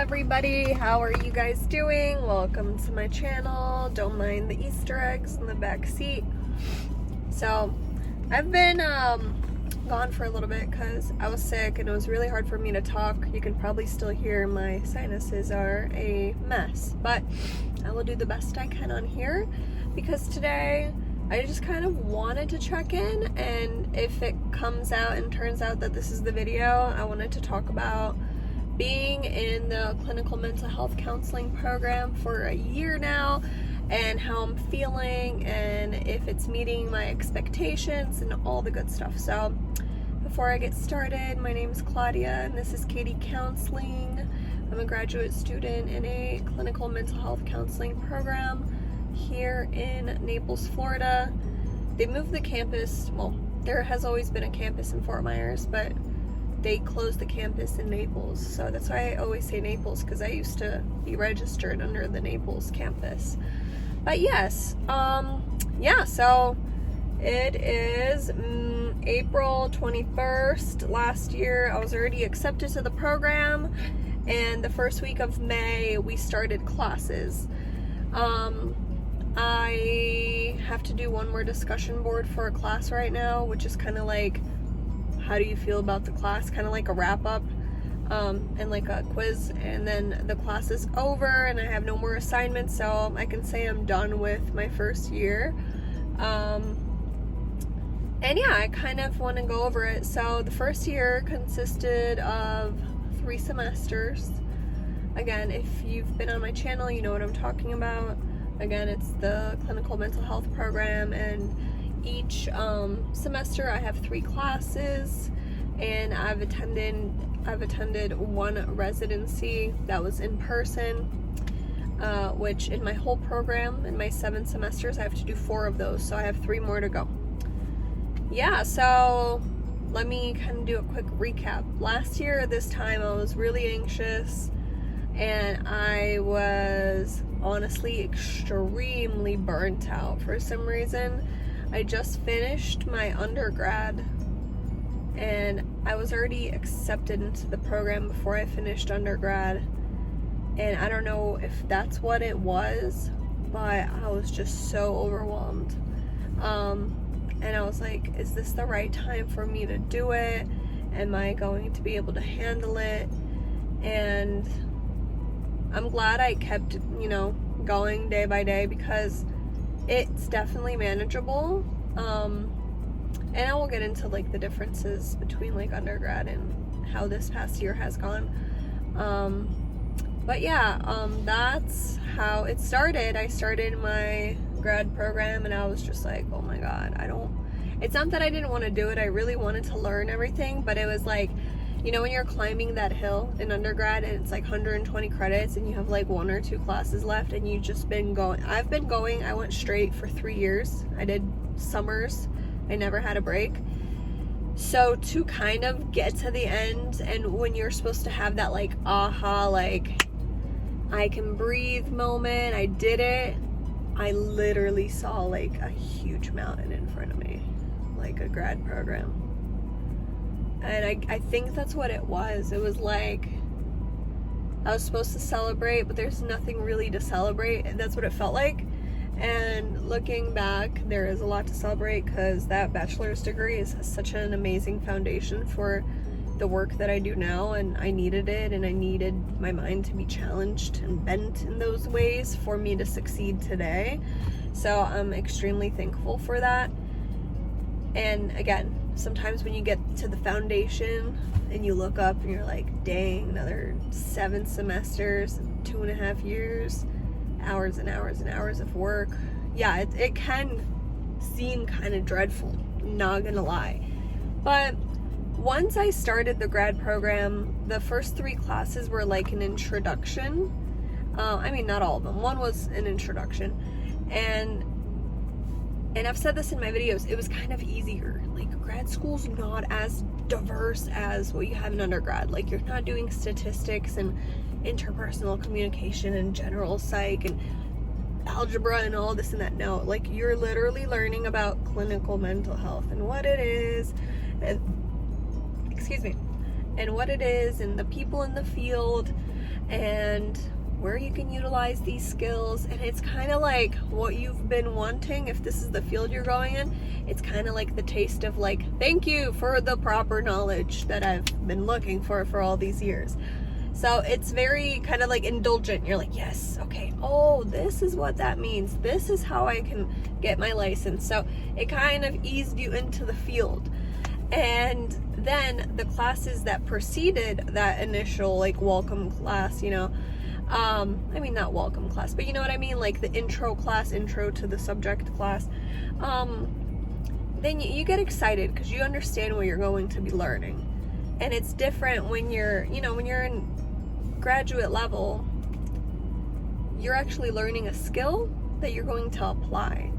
everybody, how are you guys doing? Welcome to my channel. Don't mind the Easter eggs in the back seat. So I've been gone for a little bit because I was sick and it was really hard for me to talk. You can probably still hear my sinuses are a mess, but I will do the best I can on here because today I just kind of wanted to check in, and if it comes out and turns out that this is the video, I wanted to talk about being in the clinical mental health counseling program for a year now and how I'm feeling and if it's meeting my expectations and all the good stuff. So before I get started, my name is Claudia and this is Katie Counseling. I'm a graduate student in a clinical mental health counseling program here in Naples, Florida. They moved the campus, well, there has always been a campus in Fort Myers, but they closed the campus in Naples. So that's why I always say Naples, because I used to be registered under the Naples campus. But yes, so it is April 21st. Last year I was already accepted to the program, and the first week of May we started classes. I have to do one more discussion board for a class right now, which is kind of like, how do you feel about the class? Kind of like a wrap up and like a quiz, and then the class is over and I have no more assignments, so I can say I'm done with my first year. And yeah, I kind of want to go over it. So the first year consisted of 3 semesters. Again, if you've been on my channel, you know what I'm talking about. Again, it's the clinical mental health program, and each semester I have 3 classes, and I've attended one residency that was in person, which in my whole program, in my 7 semesters, I have to do 4 of those, so I have 3 more to go. Yeah, so let me kind of do a quick recap. Last year, this time, I was really anxious, and I was honestly extremely burnt out for some reason. I just finished my undergrad and I was already accepted into the program before I finished undergrad, and I don't know if that's what it was, but I was just so overwhelmed. And I was like, is this the right time for me to do it? Am I going to be able to handle it? And I'm glad I kept, going day by day, because it's definitely manageable. And I will get into like the differences between like undergrad and how this past year has gone. But yeah, that's how it started. I started my grad program and I was just like, oh my God, it's not that I didn't want to do it. I really wanted to learn everything, but it was like, when you're climbing that hill in undergrad and it's like 120 credits and you have like 1 or 2 classes left and you've just been going. I went straight for 3 years. I did summers. I never had a break. So to kind of get to the end, and when you're supposed to have that like aha, like I can breathe moment, I did it. I literally saw like a huge mountain in front of me, like a grad program. And I think that's what it was. It was like I was supposed to celebrate, but there's nothing really to celebrate. And that's what it felt like. And looking back, there is a lot to celebrate, because that bachelor's degree is such an amazing foundation for the work that I do now. And I needed it, and I needed my mind to be challenged and bent in those ways for me to succeed today. So I'm extremely thankful for that. And again, sometimes when you get to the foundation and you look up and you're like, dang, another 7 semesters, 2.5 years, hours and hours and hours of work. Yeah, it can seem kind of dreadful, not gonna lie. But once I started the grad program, the first 3 classes were like an introduction. Not all of them. One was an introduction. And I've said this in my videos, it was kind of easier. Like, grad school's not as diverse as what you have in undergrad. Like, you're not doing statistics and interpersonal communication and general psych and algebra and all this and that. No, like, you're literally learning about clinical mental health and what it is, and what it is, and the people in the field, and where you can utilize these skills. And it's kind of like what you've been wanting. If this is the field you're going in, it's kind of like the taste of like, thank you for the proper knowledge that I've been looking for all these years. So it's very kind of like indulgent. You're like, yes, okay, oh, this is what that means. This is how I can get my license. So it kind of eased you into the field. And then the classes that preceded that initial like welcome class, you know, I mean, not welcome class, but you know what I mean? Like the intro class, intro to the subject class. Then you get excited because you understand what you're going to be learning. And it's different when you're, you know, when you're in graduate level, you're actually learning a skill that you're going to apply.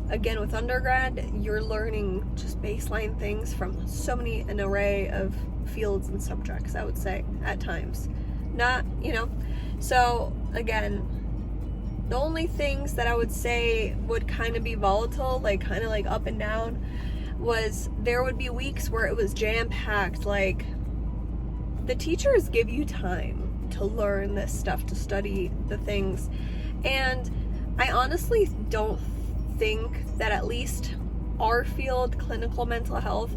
Again, with undergrad, you're learning just baseline things from so many, an array of fields and subjects, I would say, at times. Not, you know, so again, the only things that I would say would kind of be volatile, like kind of like up and down, was there would be weeks where it was jam-packed. Like, the teachers give you time to learn this stuff, to study the things. And I honestly don't think that at least our field, clinical mental health,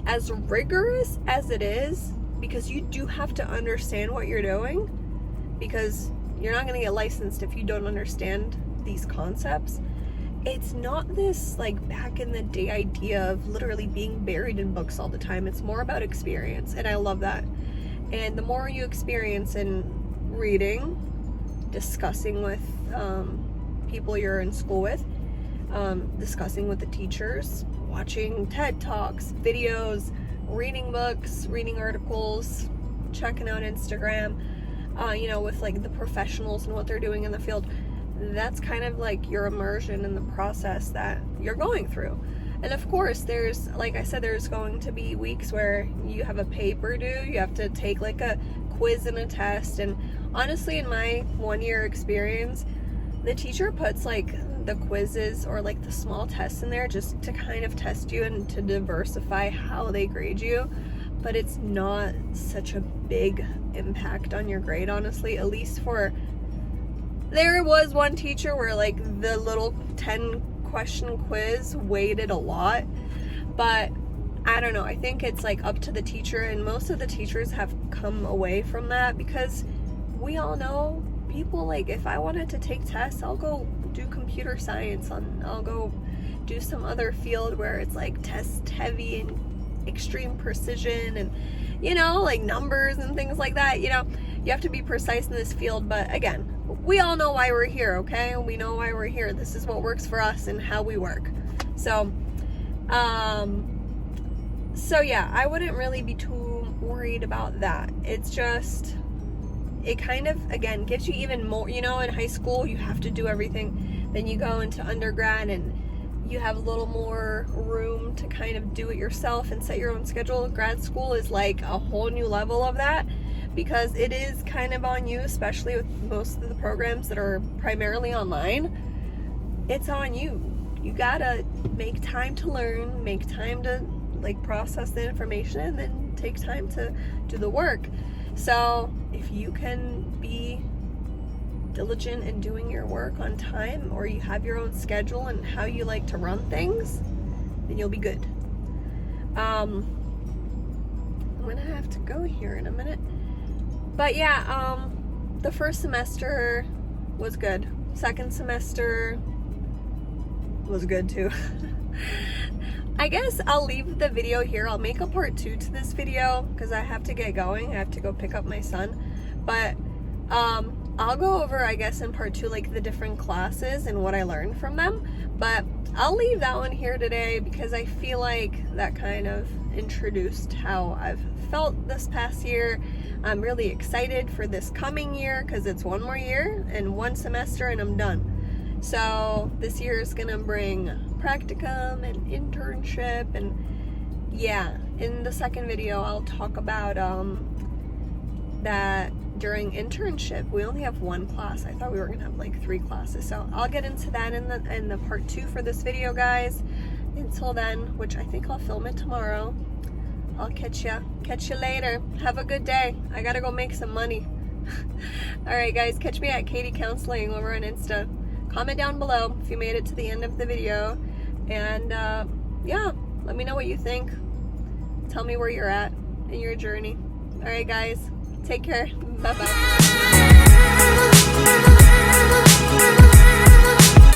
as rigorous as it is, because you do have to understand what you're doing, because you're not going to get licensed if you don't understand these concepts. It's not this like back in the day idea of literally being buried in books all the time. It's more about experience, and I love that. And the more you experience in reading, discussing with people you're in school with, discussing with the teachers, watching TED Talks, videos, reading books, reading articles, checking out Instagram, you know, with like the professionals and what they're doing in the field, that's kind of like your immersion in the process that you're going through. And of course, there's, like I said, there's going to be weeks where you have a paper due, you have to take like a quiz and a test. And honestly, in my 1 year experience, the teacher puts like the quizzes or like the small tests in there just to kind of test you and to diversify how they grade you. But it's not such a big impact on your grade, honestly, at least for, there was one teacher where like the little 10 question quiz weighted a lot, but I don't know, I think it's like up to the teacher, and most of the teachers have come away from that, because we all know people, like, if I wanted to take tests, I'll go do computer science, I'll go do some other field where it's like test heavy and extreme precision and, you know, like numbers and things like that. You know, you have to be precise in this field, but again, we all know why we're here, okay? We know why we're here. This is what works for us and how we work. So yeah, I wouldn't really be too worried about that. It's just, it kind of, again, gives you even more, you know, in high school, you have to do everything. Then you go into undergrad and you have a little more room to kind of do it yourself and set your own schedule. Grad school is like a whole new level of that, because it is kind of on you, especially with most of the programs that are primarily online. It's on you. You gotta make time to learn, make time to like process the information, and then take time to do the work. So if you can be diligent in doing your work on time, or you have your own schedule and how you like to run things, then you'll be good. I'm gonna have to go here in a minute. But yeah, the first semester was good. Second semester was good too. I guess I'll leave the video here. I'll make a part 2 to this video because I have to get going. I have to go pick up my son. But I'll go over, I guess, in part 2, like the different classes and what I learned from them. But I'll leave that one here today because I feel like that kind of introduced how I've felt this past year. I'm really excited for this coming year because it's one more year and one semester and I'm done. So this year is gonna bring practicum and internship, and yeah, in the second video I'll talk about that during internship we only have one class. I thought we were gonna have like 3 classes, so I'll get into that in the part 2 for this video, guys. Until then, which I think I'll film it tomorrow, I'll catch you later. Have a good day. I gotta go make some money. Alright guys, catch me at Katie Counseling over on Insta. Comment down below if you made it to the end of the video. And yeah, let me know what you think. Tell me where you're at in your journey. Alright guys, take care. Bye bye.